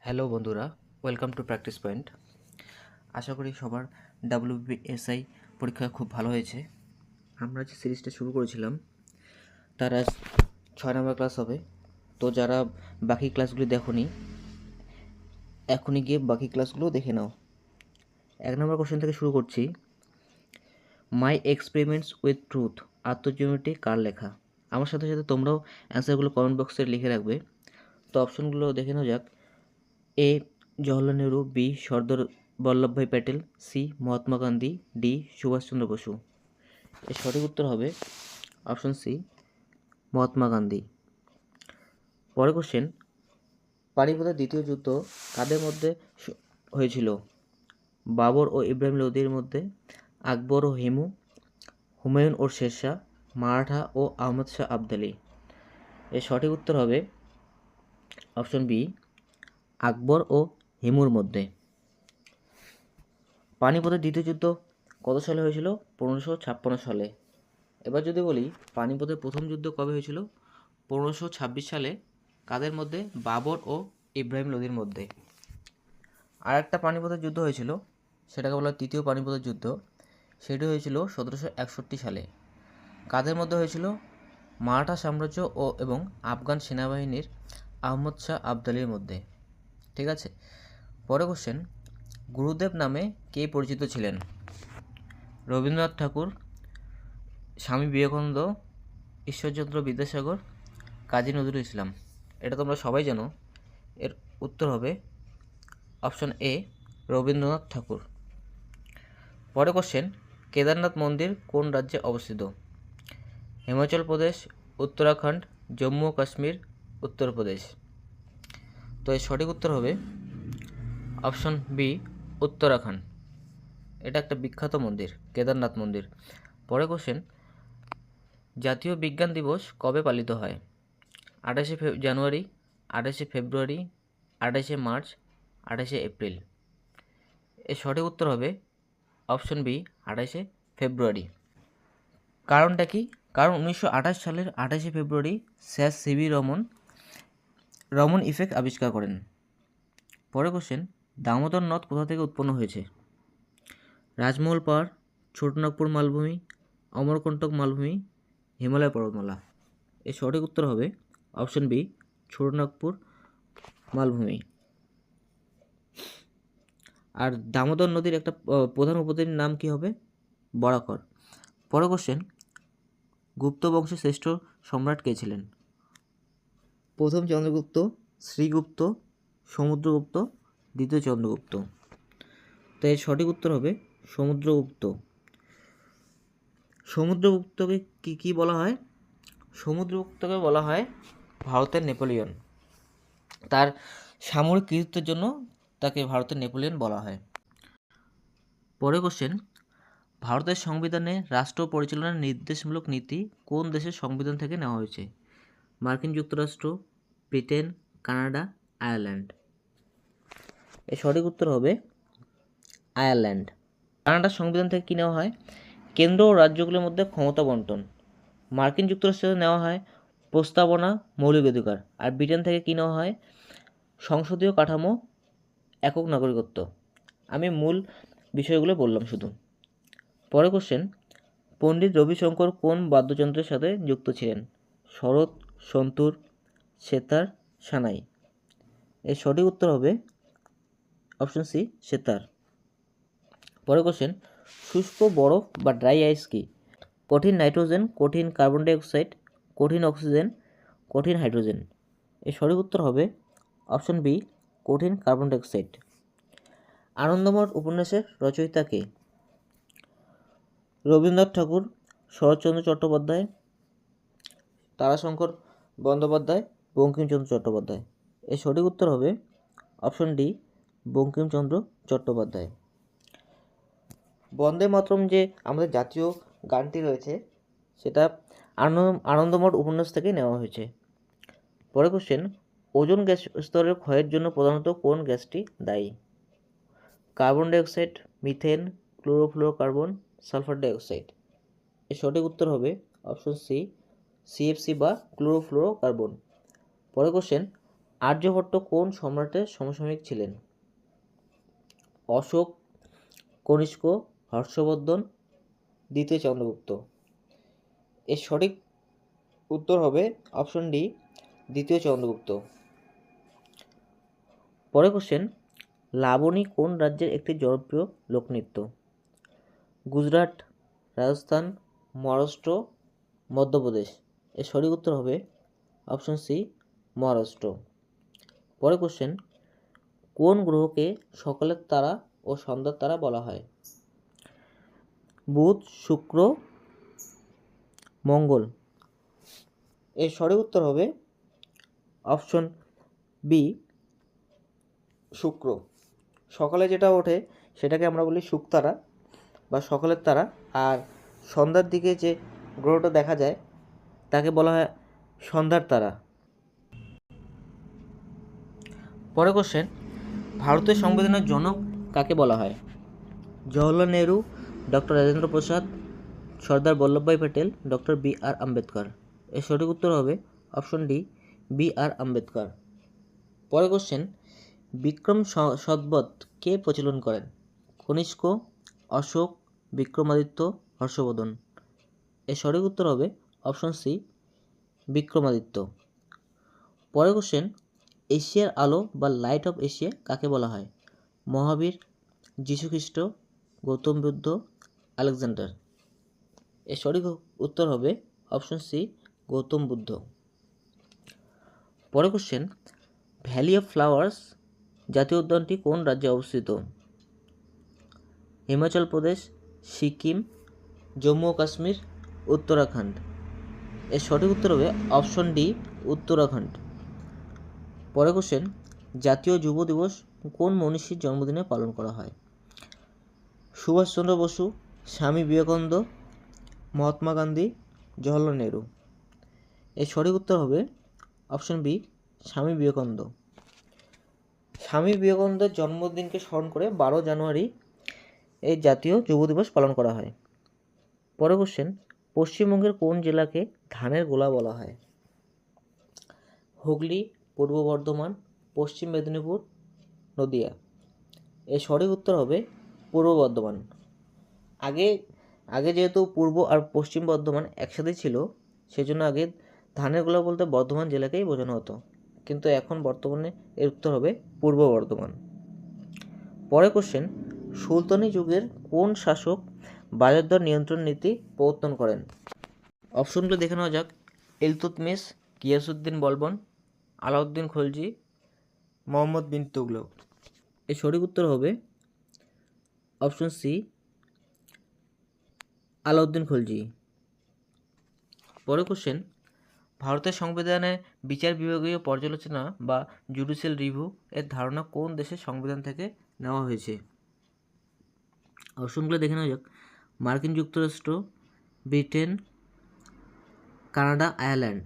Hello বন্ধুরা, welcome to practice point. আশা করি সবার ডাব্লিউবিএসআই পরীক্ষা খুব ভালো হয়েছে। আমরা যে সিরিজটা শুরু করেছিলাম তার আজ 6 নম্বর ক্লাস হবে। তো যারা বাকি ক্লাসগুলি দেখোনি, এখনই গিয়ে বাকি ক্লাসগুলো দেখে নাও। 1 নম্বর কোশ্চেন থেকে শুরু করছি। মাই এক্সপেরিমেন্টস উইথ ট্রুথ আত্মজীবনীটি কার লেখা? আমার সাথে সাথে তোমরাও অ্যান্সারগুলো কমেন্ট বক্সে লিখে রাখবে। তো অপশনগুলো দেখে নেওয়া যাক। এ Jawaharlal Nehru, B Sardar Vallabhbhai Patel, C Mahatma Gandhi, D Subhash Chandra Basu. এর সঠিক উত্তর হবে অপশন সি মহাত্মা গান্ধী। পরের কোশ্চেন, পানিপথের দ্বিতীয় যুদ্ধ কাদের মধ্যে হয়েছিল? বাবর ও ইব্রাহিম লোদির মধ্যে, আকবর ও হিমু, হুমায়ুন ও শেরশাহ, মারাঠা ও আহমদ শাহ আবদালি। এর সঠিক উত্তর হবে অপশন বি আকবর ও হিমুর মধ্যে। পানিপথের দ্বিতীয় যুদ্ধ কত সালে হয়েছিল? 1556 সালে। এবার যদি বলি পানিপথের প্রথম যুদ্ধ কবে হয়েছিল? 1526 সালে। কাদের মধ্যে? বাবর ও ইব্রাহিম লোদির মধ্যে। আর একটা পানিপথের যুদ্ধ হয়েছিল, সেটাকে বলা হয় তৃতীয় পানিপথের যুদ্ধ। সেটি হয়েছিল 1761 সালে। কাদের মধ্যে হয়েছিল? মারাঠা সাম্রাজ্য এবং আফগান সেনাবাহিনীর আহমদ শাহ আবদালির মধ্যে। ঠিক আছে। পরে কোশ্চেন, গুরুদেব নামে কে পরিচিত ছিলেন? রবীন্দ্রনাথ ঠাকুর, স্বামী বিবেকানন্দ, ঈশ্বরচন্দ্র বিদ্যাসাগর, কাজী নজরুল ইসলাম। এটা তোমরা সবাই জানো। এর উত্তর হবে অপশন এ রবীন্দ্রনাথ ঠাকুর। পরে কোশ্চেন, কেদারনাথ মন্দির কোন রাজ্যে অবস্থিত? হিমাচল প্রদেশ, উত্তরাখণ্ড, জম্মু ও কাশ্মীর, উত্তরপ্রদেশ। তো এর সঠিক উত্তর হবে অপশন বি উত্তরাখণ্ড। এটা একটা বিখ্যাত মন্দির, কেদারনাথ মন্দির। পরে কোশ্চেন, জাতীয় বিজ্ঞান দিবস কবে পালিত হয়? 28শে জানুয়ারি, 28শে ফেব্রুয়ারি, 28শে মার্চ, 28শে এপ্রিল। এর সঠিক উত্তর হবে অপশন বি 28শে ফেব্রুয়ারি। কারণটা কি? কারণ 1928 সালের 28শে ফেব্রুয়ারি স্যার সিভি রমন ইফেক্ট আবিষ্কার করেন। পরে কোশ্চেন, দামোদর নদ কোথা থেকে উৎপন্ন হয়েছে? রাজমহল পাহাড়, ছোটনাগপুর মালভূমি, অমরকণ্টক মালভূমি, হিমালয় পর্বতমালা। এর সঠিক উত্তর হবে অপশন বি ছোটনাগপুর মালভূমি। আর দামোদর নদীর একটা প্রধান উপনদীর নাম কি হবে? বরাকর। পরের কোশ্চেন, গুপ্ত বংশের শ্রেষ্ঠ সম্রাট কে ছিলেন? প্রথম চন্দ্রগুপ্ত, শ্রীগুপ্ত, সমুদ্রগুপ্ত, দ্বিতীয় চন্দ্রগুপ্ত। তো এর সঠিক উত্তর হবে সমুদ্রগুপ্ত। সমুদ্রগুপ্তকে কি বলা হয়? সমুদ্রগুপ্তকে বলা হয় ভারতের নেপোলিয়ন। তার সামরিক কৃতিত্বের জন্য তাকে ভারতের নেপোলিয়ন বলা হয়। পরের কোশ্চেন, ভারতের সংবিধানে রাষ্ট্র পরিচালনার নির্দেশমূলক নীতি কোন দেশের সংবিধান থেকে নেওয়া হয়েছে? মার্কিন যুক্তরাষ্ট্র, ব্রিটেন, কানাডা, আয়ারল্যান্ড। এর সঠিক উত্তর হবে আয়ারল্যান্ড। কানাডার সংবিধান থেকে কী নেওয়া হয়? কেন্দ্র ও রাজ্যগুলির মধ্যে ক্ষমতা বন্টন। মার্কিন যুক্তরাষ্ট্রে নেওয়া হয় প্রস্তাবনা, মৌলিক অধিকার। আর ব্রিটেন থেকে কী নেওয়া হয়? সংসদীয় কাঠামো, একক নাগরিকত্ব। আমি মূল বিষয়গুলো বললাম শুধু। পরের কোশ্চেন, পণ্ডিত রবিশঙ্কর কোন বাদ্যযন্ত্রের সাথে যুক্ত ছিলেন? শরৎ, সন্তুর, সেতার, সানাই। এর সঠিক উত্তর হবে অপশন সি সেতার। পরের কোশ্চেন, শুষ্ক বরফ বা ড্রাই আইস কি? কঠিন নাইট্রোজেন, কঠিন কার্বন ডাইঅক্সাইড, কঠিন অক্সিজেন, কঠিন হাইড্রোজেন। এর সঠিক উত্তর হবে অপশন বি কঠিন কার্বন ডাইঅক্সাইড। আনন্দমঠ উপন্যাসের রচয়িতা কে? রবীন্দ্রনাথ ঠাকুর, শরৎচন্দ্র চট্টোপাধ্যায়, তারাশঙ্কর বন্দ্যোপাধ্যায়, বঙ্কিমচন্দ্র চট্টোপাধ্যায়। এর সঠিক উত্তর হবে অপশন ডি বঙ্কিমচন্দ্র চট্টোপাধ্যায়। বন্দে মাতরম যে আমাদের জাতীয় গানটি রয়েছে, সেটা আনন্দমঠ উপন্যাস থেকে নেওয়া হয়েছে। পরের কোশ্চেন, ওজোন গ্যাস স্তরের ক্ষয়ের জন্য প্রধানত কোন গ্যাসটি দায়ী? Carbon dioxide, methane, chlorofluorocarbon, sulphur dioxide. এর সঠিক উত্তর হবে অপশন সি সিএফসি বা ক্লোরোফ্লোরোকার্বন। পরের কোশ্চেন, আর্যভট্ট কোন সম্রাটের সমসাময়িক ছিলেন? অশোক, কনিষ্ক, হর্ষবর্ধন, দ্বিতীয় চন্দ্রগুপ্ত। এর সঠিক উত্তর হবে অপশন ডি, দ্বিতীয় চন্দ্রগুপ্ত। পরের কোশ্চেন, লাবণী কোন রাজ্যের একটি জনপ্রিয় লোকনৃত্য? গুজরাট, রাজস্থান, মহারাষ্ট্র, মধ্যপ্রদেশ। এর সঠিক উত্তর হবে অপশন সি, মহারাষ্ট্র। পরের কোশ্চেন, কোন গ্রহকে সকালের তারা ও সন্ধ্যার তারা বলা হয়? বুধ, শুক্র, মঙ্গল। এর সঠিক উত্তর হবে অপশন বি, শুক্র। সকালে যেটা ওঠে সেটাকে আমরা বলি শুকতারা বা সকালের তারা, আর সন্ধ্যার দিকে যে গ্রহটা দেখা যায় তাকে বলা হয় সন্ধ্যার তারা। পরের কোশ্চেন, ভারতের সংবিধানের জনক কাকে বলা হয়? Jawaharlal Nehru, doctor Rajendra Prasad, Sardar Vallabhbhai Patel, doctor B আর আম্বেদকর। এর সঠিক উত্তর হবে অপশন ডি, বি আর আম্বেদকর। পরের কোশ্চেন, বিক্রম সদবত কে প্রচলন করেন? কনিষ্ক, অশোক, বিক্রমাদিত্য, হর্ষবর্ধন। এর সঠিক উত্তর হবে অপশন সি, বিক্রমাদিত্য। পরের কোশ্চেন, এশিয়ার আলো বা লাইট অফ এশিয়া কাকে বলা হয়? মহাবীর, যীশুখ্রিস্ট, গৌতম বুদ্ধ, আলেকজান্ডার। এর সঠিক উত্তর হবে অপশন সি, গৌতম বুদ্ধ। পরের কোশ্চেন, ভ্যালি অফ ফ্লাওয়ার্স জাতীয় উদ্যানটি কোন রাজ্যে অবস্থিত? হিমাচল প্রদেশ, সিকিম, জম্মু ও কাশ্মীর, উত্তরাখণ্ড। এর সঠিক উত্তর হবে অপশন ডি, উত্তরাখণ্ড। পরের কোশ্চেন, জাতীয় যুব দিবস কোন মনীষীর জন্মদিনে পালন করা হয়? সুভাষচন্দ্র বসু, স্বামী বিবেকানন্দ, মহাত্মা গান্ধী, জওহরলাল নেহরু। এর সঠিক উত্তর হবে অপশন বি, স্বামী বিবেকানন্দ। স্বামী বিবেকানন্দের জন্মদিনকে স্মরণ করে 12 জানুয়ারি এই জাতীয় যুব দিবস পালন করা হয়। পরের কোশ্চেন, পশ্চিমবঙ্গের কোন জেলাকে ধানের গোলা বলা হয়? হুগলি, পূর্ব বর্ধমান, পশ্চিম মেদিনীপুর, নদিয়া। এর সঠিক উত্তর হবে পূর্ব বর্ধমান। আগে আগে যেহেতু পূর্ব আর পশ্চিম বর্ধমান একসাথেই ছিল, সেজন্য আগে ধানের গোলা বলতে বর্ধমান জেলাকেই বোঝানো হতো, কিন্তু এখন বর্তমানে এর উত্তর হবে পূর্ব বর্ধমান। পরের কোশ্চেন, সুলতানি যুগের কোন শাসক বাজার দর নিয়ন্ত্রণ নীতি প্রবর্তন করেন? অপশনগুলো দেখে নেওয়া যাক। ইলতুৎমিশ, গিয়াসউদ্দিন বলবন, আলাউদ্দিন খলজি, মোহাম্মদ বিন তুগলক। এর সঠিক উত্তর হবে অপশন সি, আলাউদ্দিন খলজি। পরের কোশ্চেন, ভারতের সংবিধানে বিচার বিভাগীয় পর্যালোচনা বা জুডিশিয়াল রিভিউ এর ধারণা কোন দেশের সংবিধান থেকে নেওয়া হয়েছে? অপশনগুলো দেখে নেওয়া যাক। মার্কিন যুক্তরাষ্ট্র, ব্রিটেন, কানাডা, আয়ারল্যান্ড।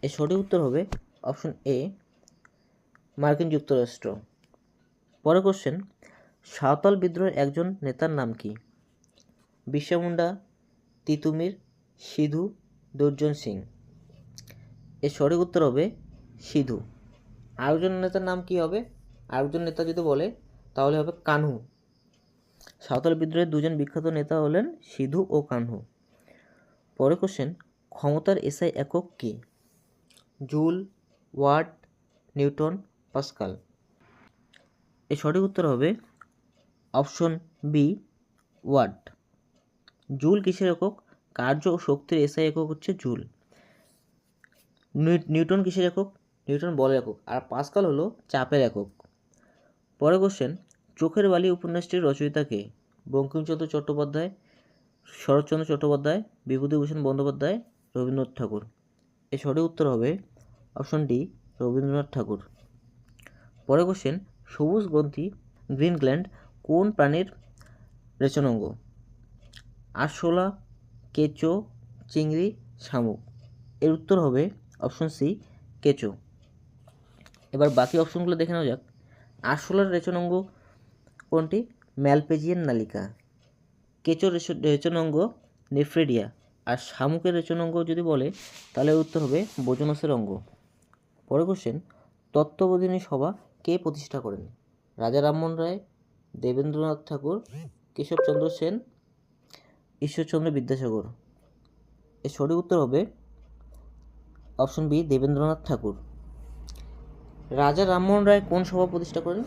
এর সঠিক উত্তর হবে অপশন এ, মার্কিন যুক্তরাষ্ট্র। পরের কোশ্চেন, সাঁওতাল বিদ্রোহের একজন নেতার নাম কি? বিরসা মুন্ডা, তিতুমির, সিধু, দুর্জন সিং। এর সঠিক উত্তর হবে সিধু। আরেকজন নেতার নাম কি হবে? আরেকজন নেতা যদি বলে তাহলে হবে কানহু। সাঁওতাল বিদ্রোহের দুজন বিখ্যাত নেতা হলেন সিধু ও কানহু। পরের কোশ্চেন, ক্ষমতার এসআই একক কি? Joule, watt, newton, pascal. এর সঠিক উত্তর হবে অপশন বি, ওয়াট। জুল কিসের একক? কার্য ও শক্তির এসআই একক হচ্ছে জুল। নিউটন কিসের একক? নিউটন বলের একক। আর পাস্কাল হলো চাপের একক। পরের কোশ্চেন, চোখের বালি উপন্যাসটির রচয়িতা কে? বঙ্কিমচন্দ্র চট্টোপাধ্যায়, শরৎচন্দ্র চট্টোপাধ্যায়, বিভূতিভূষণ বন্দ্যোপাধ্যায়, রবীন্দ্রনাথ ঠাকুর। এর সঠিক উত্তর হবে অপশন ডি, রবীন্দ্রনাথ ঠাকুর। পরের কোশ্চেন, সবুজ গ্রন্থি গ্রিন গ্ল্যান্ড কোন প্রাণীর রেচনাঙ্গ? আরশোলা, কেঁচো, চিংড়ি, শামুক। এর উত্তর হবে অপশন সি, কেঁচো। এবার বাকি অপশনগুলো দেখে নেওয়া যাক। আরশোলার রেচনাঙ্গ কোনটি? ম্যালপেজিয়ান নালিকা। কেঁচোর রেচনাঙ্গ নেফ্রেডিয়া। আর শামুকের রেচনাঙ্গ যদি বলে তাহলে উত্তর হবে বোজনাসের অঙ্গ। পরের কোশ্চেন, তত্ত্ববোধিনী সভা কে প্রতিষ্ঠা করেন? রাজা রামমোহন রায়, দেবেন্দ্রনাথ ঠাকুর, কেশবচন্দ্র সেন, ঈশ্বরচন্দ্র বিদ্যাসাগর। এর সঠিক উত্তর হবে অপশন বি, দেবেন্দ্রনাথ ঠাকুর। রাজা রামমোহন রায় কোন সভা প্রতিষ্ঠা করেন?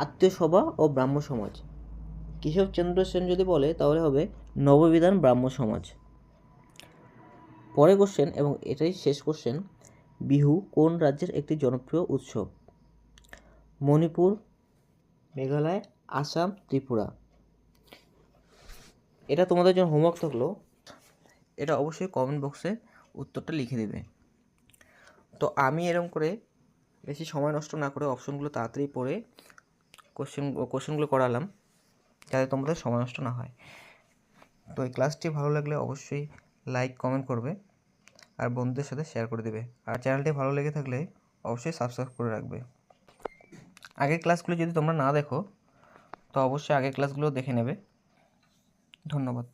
আত্মীয় সভা ও ব্রাহ্ম সমাজ। কেশবচন্দ্র সেন যদি বলে তাহলে হবে নববিধান ব্রাহ্ম সমাজ। পরে কোশ্চেন, এবং এটাই শেষ কোশ্চেন, বিহু কোন রাজ্যের একটি জনপ্রিয় উৎসব? মণিপুর, মেঘালয়, আসাম, ত্রিপুরা। এটা তোমাদের জন্য হোমওয়ার্ক থাকলো, এটা অবশ্যই কমেন্ট বক্সে উত্তরটা লিখে দেবে। তো আমি এরকম করে বেশি সময় নষ্ট না করে অপশনগুলো তাড়াতাড়ি পড়ে কোশ্চেনগুলো করালাম, যাতে তোমাদের সময় নষ্ট না হয়। তো এই ক্লাসটি ভালো লাগলে অবশ্যই লাইক কমেন্ট করবে আর বন্ধুদের সাথে শেয়ার করে দেবে। আর চ্যানেলটি ভালো লেগে থাকলে অবশ্যই সাবস্ক্রাইব করে রাখবে। আগের ক্লাসগুলো যদি তোমরা না দেখো তো অবশ্যই আগের ক্লাসগুলো দেখে নেবে। ধন্যবাদ।